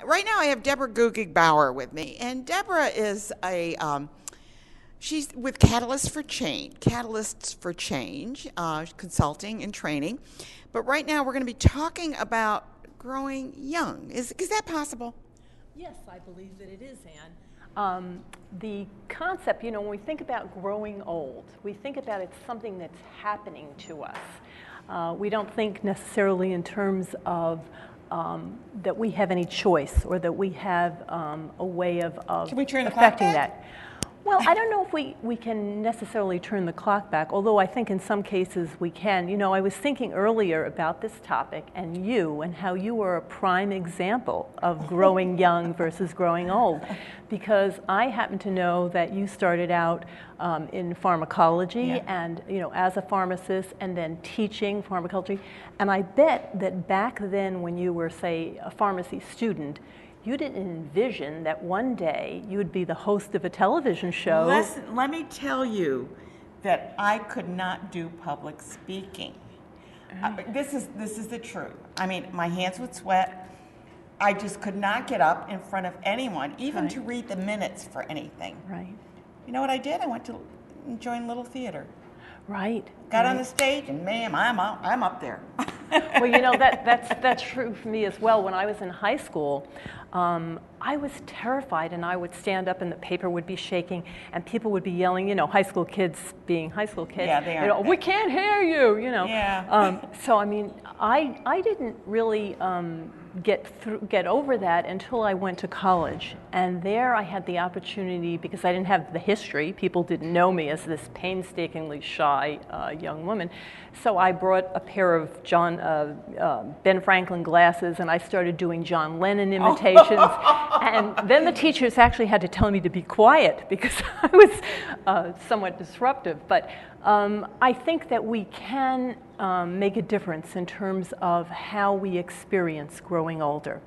right now I have Debra Gugig-Bauer with me, and Debra is she's with Catalysts for Change, consulting and training. But right now we're going to be talking about growing young. Is that possible? Yes, I believe that it is, Anne. The concept, when we think about growing old, we think about it's something that's happening to us. We don't think necessarily in terms of that we have any choice or that we have a way of Can we turn the affecting clock back? that. Well, I don't know if we can necessarily turn the clock back, although I think in some cases we can. I was thinking earlier about this topic and how you are a prime example of growing young versus growing old, because I happen to know that you started out in pharmacology and, as a pharmacist and then teaching pharmacology. And I bet that back then when you were, say, a pharmacy student, you didn't envision that one day you would be the host of a television show. Listen, let me tell you that I could not do public speaking. This is the truth. I mean, my hands would sweat. I just could not get up in front of anyone, even to read the minutes for anything. Right. You know what I did? I went to join Little Theater. Right. Got on the stage, and ma'am, I'm up there. Well, that's true for me as well. When I was in high school, I was terrified, and I would stand up, and the paper would be shaking, and people would be yelling. High school kids being high school kids. Yeah, they are. We can't hear you. Yeah. So I mean, I didn't really get over that until I went to college, and there I had the opportunity, because I didn't have the history. People didn't know me as this painstakingly shy young woman. So I brought a pair of Ben Franklin glasses, and I started doing John Lennon imitations. And then the teachers actually had to tell me to be quiet because I was somewhat disruptive. But I think that we can make a difference in terms of how we experience growing older.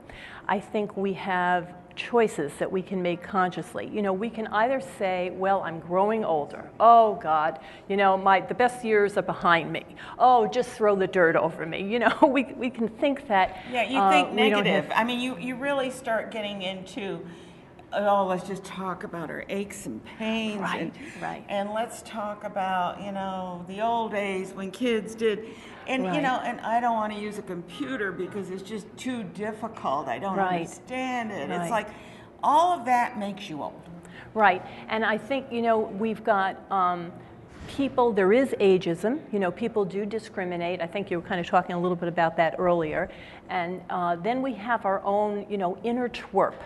I think we have choices that we can make consciously. We can either say, well, I'm growing older. Oh, God, the best years are behind me. Oh, just throw the dirt over me. We can think that. Yeah, you think negative. I mean, you really start getting into, let's just talk about our aches and pains. Right. And let's talk about, the old days when kids did. And, and I don't want to use a computer because it's just too difficult. I don't understand it. Right. It's like all of that makes you old. Right. And I think, we've got people, there is ageism. People do discriminate. I think you were kind of talking a little bit about that earlier. And then we have our own, inner twerp.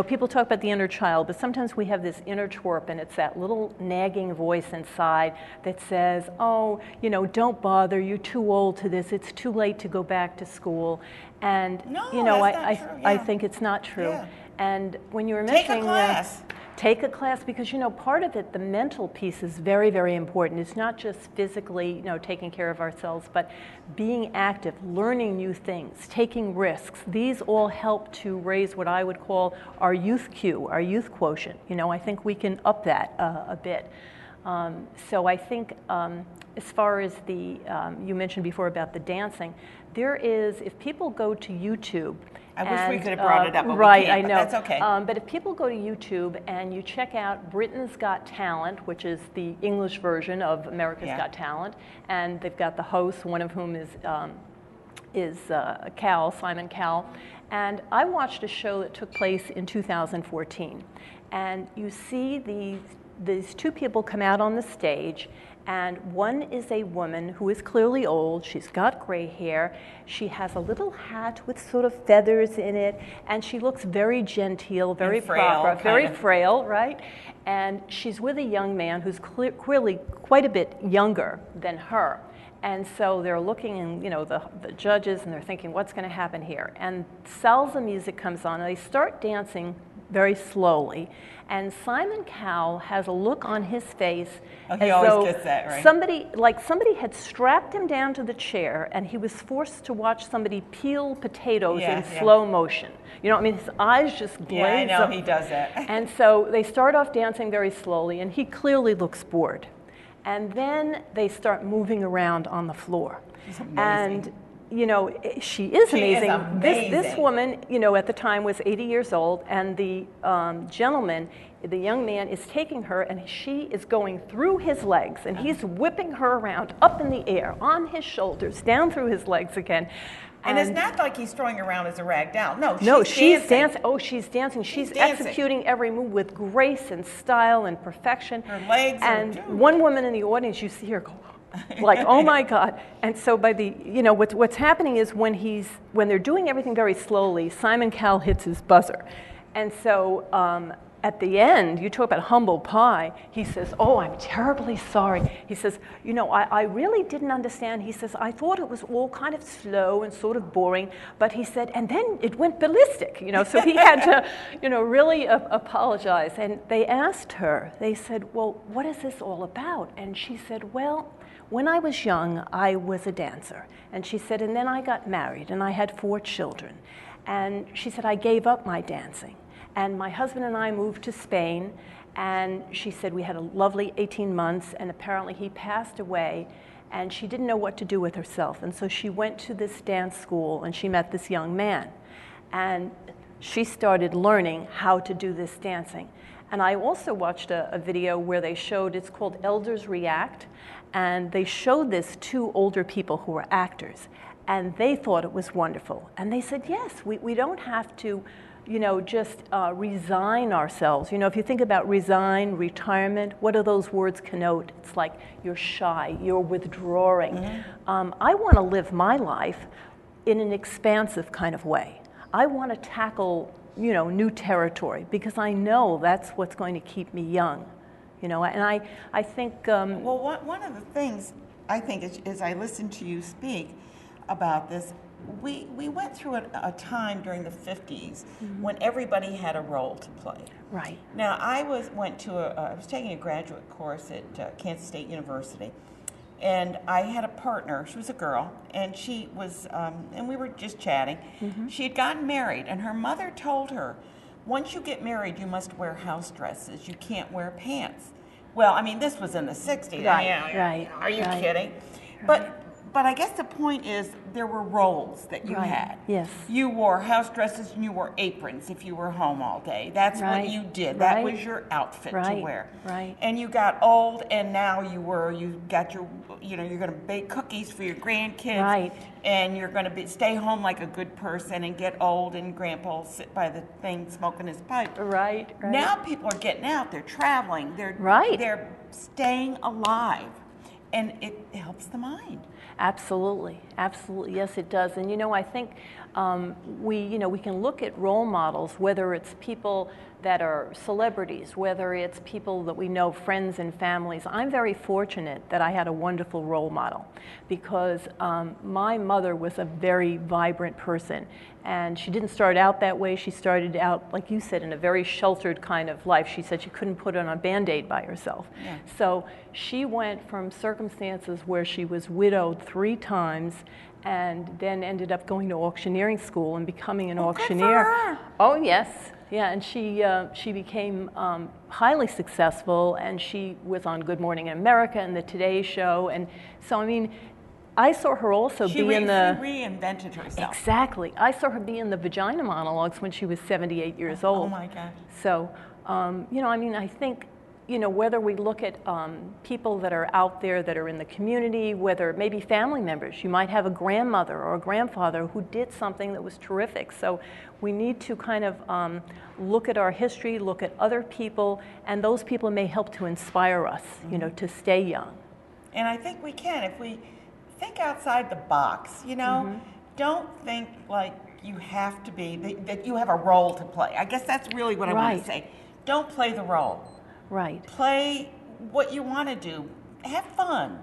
People talk about the inner child, but sometimes we have this inner twerp, and it's that little nagging voice inside that says, oh, don't bother, you're too old to this, it's too late to go back to school. And, I think it's not true. Yeah. And when you were mentioning take a class, because part of it, the mental piece is very, very important. It's not just physically, taking care of ourselves, but being active, learning new things, taking risks. These all help to raise what I would call our youth Q, our youth quotient. I think we can up that a bit. So I think as far as you mentioned before about the dancing, there is, if people go to YouTube. I wish we could have brought it up, but right, we can't, I know. That's okay. But if people go to YouTube and you check out Britain's Got Talent, which is the English version of America's Got Talent, and they've got the host, one of whom is Simon Cowell, and I watched a show that took place in 2014, and you see these two people come out on the stage, and one is a woman who is clearly old. She's got gray hair. She has a little hat with sort of feathers in it, and she looks very genteel, very proper, very frail, right? And she's with a young man who's clearly quite a bit younger than her. And so they're looking, and the judges, and they're thinking, what's going to happen here? And salsa music comes on, and they start dancing very slowly. And Simon Cowell has a look on his face as though gets that, right? somebody had strapped him down to the chair, and he was forced to watch somebody peel potatoes in slow motion. His eyes just glaze. Yeah, I know, he does that. And so they start off dancing very slowly, and he clearly looks bored. And then they start moving around on the floor. It's amazing. And she is She is amazing. amazing. This woman, at the time was 80 years old, and the gentleman, the young man, is taking her, and she is going through his legs, and he's whipping her around up in the air, on his shoulders, down through his legs again. And it's not like he's throwing her around as a rag doll. No, she's dancing. dancing. Oh, she's dancing. She's dancing. executing every move with grace and style and perfection. Her legs and are... one woman in the audience, you see her go, like, oh my God. And so by the, what's happening is when they're doing everything very slowly, Simon Cowell hits his buzzer. And so at the end, you talk about humble pie, he says, oh, I'm terribly sorry. He says, I really didn't understand. He says, I thought it was all kind of slow and sort of boring, but he said, and then it went ballistic, so he had to, really apologize. And they asked her, they said, well, what is this all about? And she said, well, when I was young, I was a dancer. And she said, and then I got married, and I had 4 children. And she said, I gave up my dancing. And my husband and I moved to Spain, and she said we had a lovely 18 months, and apparently he passed away, and she didn't know what to do with herself. And so she went to this dance school, and she met this young man. And she started learning how to do this dancing. And I also watched a video where they showed, it's called Elders React, and they showed this to older people who were actors. And they thought it was wonderful. And they said, yes, we don't have to just resign ourselves. If you think about resign, retirement, what do those words connote? It's like you're shy, you're withdrawing. Mm-hmm. I want to live my life in an expansive kind of way. I want to tackle, new territory because I know that's what's going to keep me young. And I think... well, one of the things I think is I listened to you speak about this. We went through a time during the 50s mm-hmm. when everybody had a role to play. Right. Now, I was taking a graduate course at Kansas State University, and I had a partner. She was a girl, and she was, and we were just chatting. Mm-hmm. She had gotten married, and her mother told her, once you get married, you must wear house dresses. You can't wear pants. Well, I mean, this was in the 60s. Right, right. Are you kidding? Right. But I guess the point is there were roles that you had. Yes. You wore house dresses and you wore aprons if you were home all day. That's what you did. That was your outfit to wear. Right. And you got old, and now you got your, you're going to bake cookies for your grandkids. Right. And you're going to stay home like a good person and get old, and Grandpa will sit by the thing smoking his pipe. Right. Now people are getting out. They're traveling. They're staying alive, and it helps the mind. Absolutely, absolutely, yes, it does. And I think we can look at role models, whether it's people that are celebrities, whether it's people that we know, friends and families. I'm very fortunate that I had a wonderful role model because my mother was a very vibrant person. And she didn't start out that way. She started out, like you said, in a very sheltered kind of life. She said she couldn't put on a Band-Aid by herself. Yeah. So she went from circumstances where she was widowed 3 times and then ended up going to auctioneering school and becoming an auctioneer. Good for her. Oh, yes. Yeah, and she became highly successful, and she was on Good Morning America and the Today Show. And so, I mean, I saw her also be in the... She reinvented herself. Exactly. I saw her be in the vagina monologues when she was 78 years old. Oh, my gosh. So, I mean, I think, whether we look at people that are out there that are in the community, whether maybe family members, you might have a grandmother or a grandfather who did something that was terrific. So we need to kind of look at our history, look at other people, and those people may help to inspire us, mm-hmm. To stay young. And I think we can if we think outside the box, mm-hmm. Don't think like you have to be, that you have a role to play. I guess that's really what I want to say. Don't play the role. Right. Play what you want to do. Have fun.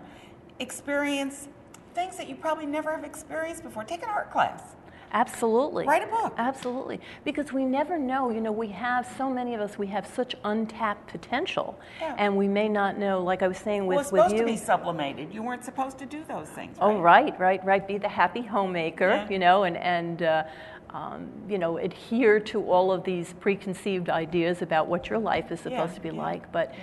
Experience things that you probably never have experienced before. Take an art class. Absolutely. Write a book. Absolutely. Because we never know, we have, so many of us, we have such untapped potential. Yeah. And we may not know, like I was saying with you. Well, it's supposed to be sublimated. You weren't supposed to do those things, right? Oh, right. Be the happy homemaker, and adhere to all of these preconceived ideas about what your life is supposed to be like. But,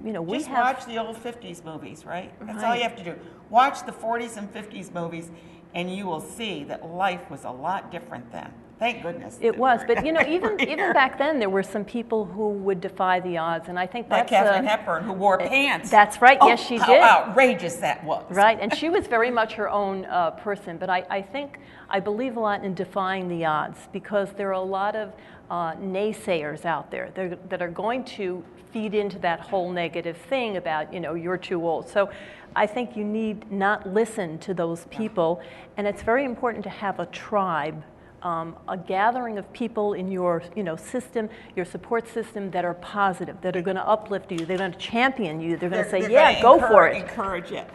we just watch the old 50s movies, right? That's all you have to do. Watch the 40s and 50s movies, and you will see that life was a lot different then. Thank goodness. It was, but even back then, there were some people who would defy the odds, and I think that's like Katharine Hepburn, who wore pants. That's right. Oh, yes, she how did. Outrageous that was. Right, and she was very much her own person. But I believe a lot in defying the odds, because there are a lot of naysayers out there that are going to feed into that whole negative thing about, you're too old. So I think you need not listen to those people, and it's very important to have a tribe. A gathering of people in your system, your support system, that are positive, that are going to uplift you, they're going to champion you, they're going to say, yeah, go for it. Encourage it.